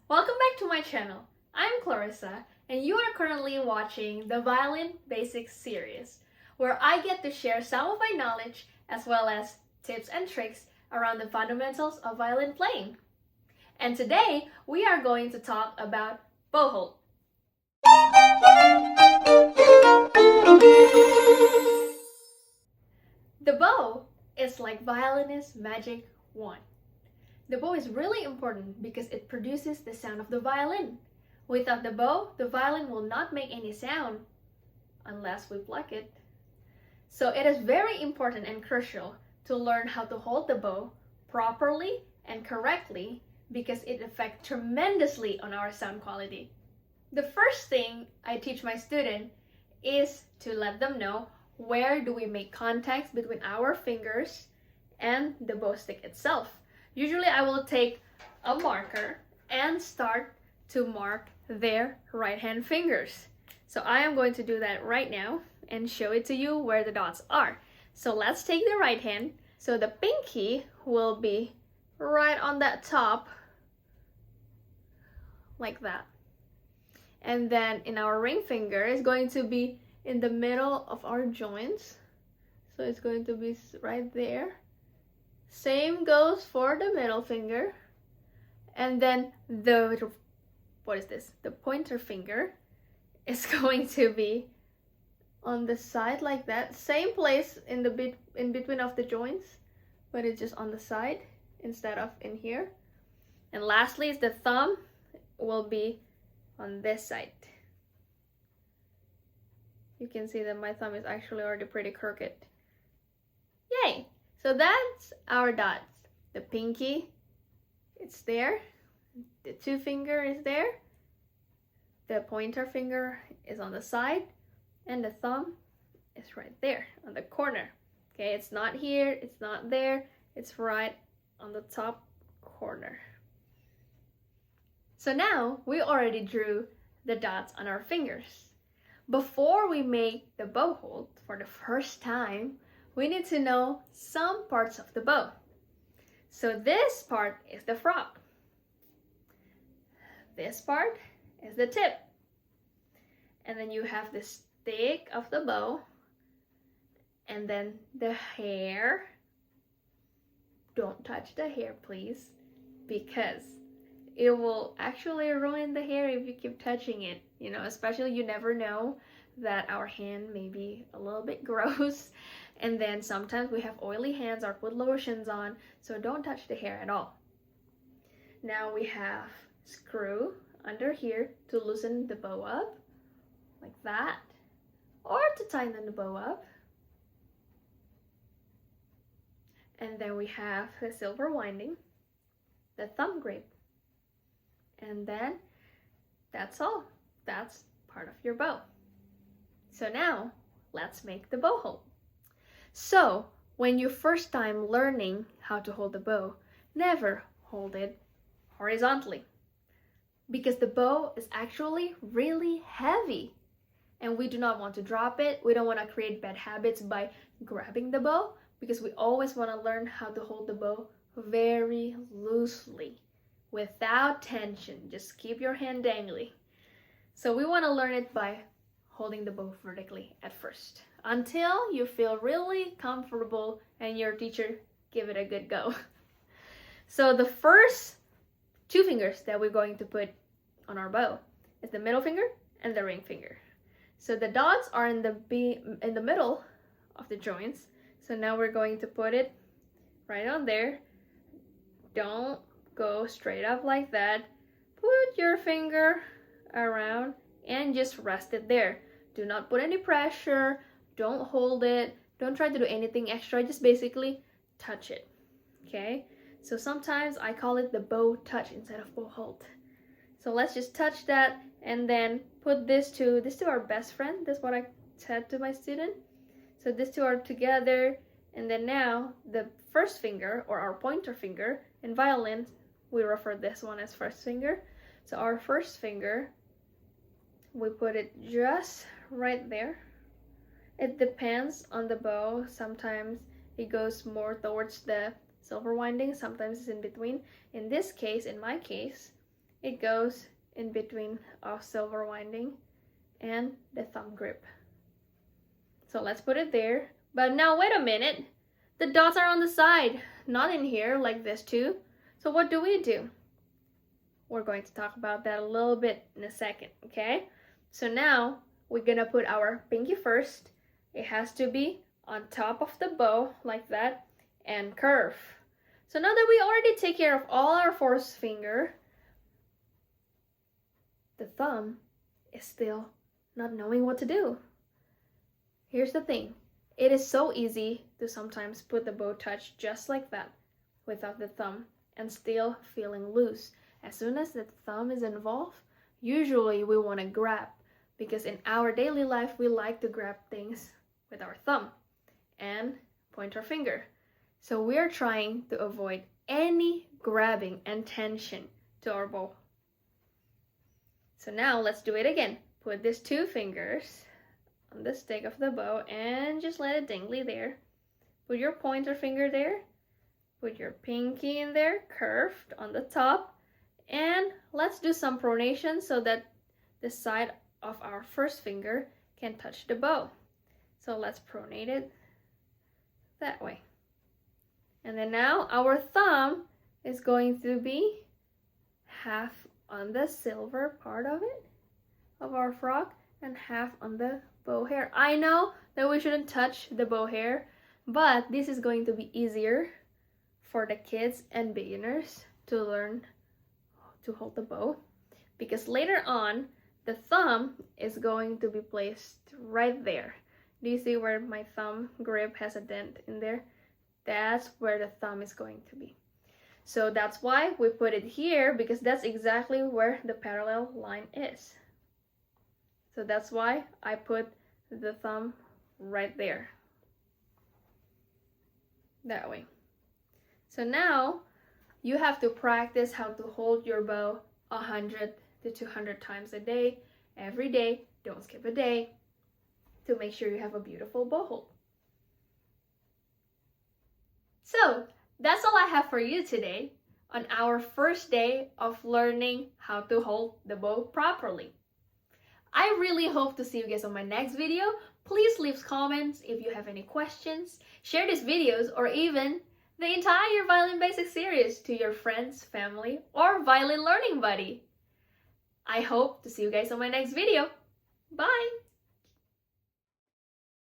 Welcome back to my channel. I'm Clarissa, and you are currently watching the Violin Basics series, where I get to share some of my knowledge as well as tips and tricks around the fundamentals of violin playing. And today, we are going to talk about bow hold. The bow is like violinist's magic wand. The bow is really important because it produces the sound of the violin. Without the bow, the violin will not make any sound unless we pluck it. So it is very important and crucial to learn how to hold the bow properly and correctly because it affects tremendously on our sound quality. The first thing I teach my student is to let them know where do we make contacts between our fingers and the bow stick itself. Usually I will take a marker and start to mark their right hand fingers. So I am going to do that right now and show it to you where the dots are. So let's take the right hand. So the pinky will be right on that top, like that. And then in our ring finger is going to be in the middle of our joints. So it's going to be right there. Same goes for the middle finger. And then the pointer finger is going to be on the side like that. Same place in between of the joints, but it's just on the side instead of in here. And lastly is the thumb will be on this side. You can see that my thumb is actually already pretty crooked. Yay! So that's our dots. The pinky, it's there. The two finger is there. The pointer finger is on the side. And the thumb is right there on the corner. Okay, it's not here, it's not there. It's right on the top corner. So now we already drew the dots on our fingers. Before we make the bow hold for the first time, we need to know some parts of the bow. So this part is the frog. This part is the tip. And then you have the stick of the bow. And then the hair. Don't touch the hair, please, because it will actually ruin the hair if you keep touching it. You know, especially you never know that our hand may be a little bit gross. And then sometimes we have oily hands or put lotions on, so don't touch the hair at all. Now we have screw under here to loosen the bow up, like that, or to tighten the bow up. And then we have the silver winding, the thumb grip, and then that's all. That's part of your bow. So now let's make the bow hold. So when you're first time learning how to hold the bow, never hold it horizontally because the bow is actually really heavy and we do not want to drop it. We don't want to create bad habits by grabbing the bow because we always want to learn how to hold the bow very loosely without tension. Just keep your hand dangling. So we want to learn it by holding the bow vertically at first until you feel really comfortable and your teacher give it a good go. So the first two fingers that we're going to put on our bow is the middle finger and the ring finger. So the dots are in the middle of the joints. So now we're going to put it right on there. Don't go straight up like that. Put your finger around and just rest it there. Do not put any pressure. Don't hold it. Don't try to do anything extra. Just basically touch it. Okay? So sometimes I call it the bow touch instead of bow hold. So let's just touch that and then put this to our best friend. That's what I said to my student. So these two are together, and then now the first finger or our pointer finger in violin, we refer this one as first finger. So our first finger, we put it just right there. It depends on the bow. Sometimes it goes more towards the silver winding, sometimes it's in between. In this case, in my case, it goes in between of silver winding and the thumb grip. So let's put it there. But now wait a minute. The dots are on the side, not in here like this too. So what do? We're going to talk about that a little bit in a second, okay? So now we're gonna put our pinky first. It has to be on top of the bow like that and curve. So now that we already take care of all our fourth finger, the thumb is still not knowing what to do. Here's the thing. It is so easy to sometimes put the bow touch just like that without the thumb and still feeling loose. As soon as the thumb is involved, usually we want to grab, because in our daily life we like to grab things with our thumb and pointer finger. So we are trying to avoid any grabbing and tension to our bow. So now let's do it again. Put these two fingers on the stick of the bow and just let it dangly there. Put your pointer finger there. Put your pinky in there, curved on the top. And let's do some pronation so that the side of our first finger can touch the bow. So let's pronate it that way. And then now our thumb is going to be half on the silver part of it, of our frog, and half on the bow hair. I know that we shouldn't touch the bow hair, but this is going to be easier for the kids and beginners to learn to hold the bow, because later on the thumb is going to be placed right there. Do you see where my thumb grip has a dent in there? That's where the thumb is going to be. So that's why we put it here, because that's exactly where the parallel line is. So that's why I put the thumb right there. That way. So now you have to practice how to hold your bow 100 to 200 times a day, every day. Don't skip a day, to make sure you have a beautiful bow hold. So that's all I have for you today on our first day of learning how to hold the bow properly. I really hope to see you guys on my next video. Please leave comments if you have any questions. Share these videos or even the entire Violin Basics series to your friends, family, or violin learning buddy. I hope to see you guys on my next video. Bye!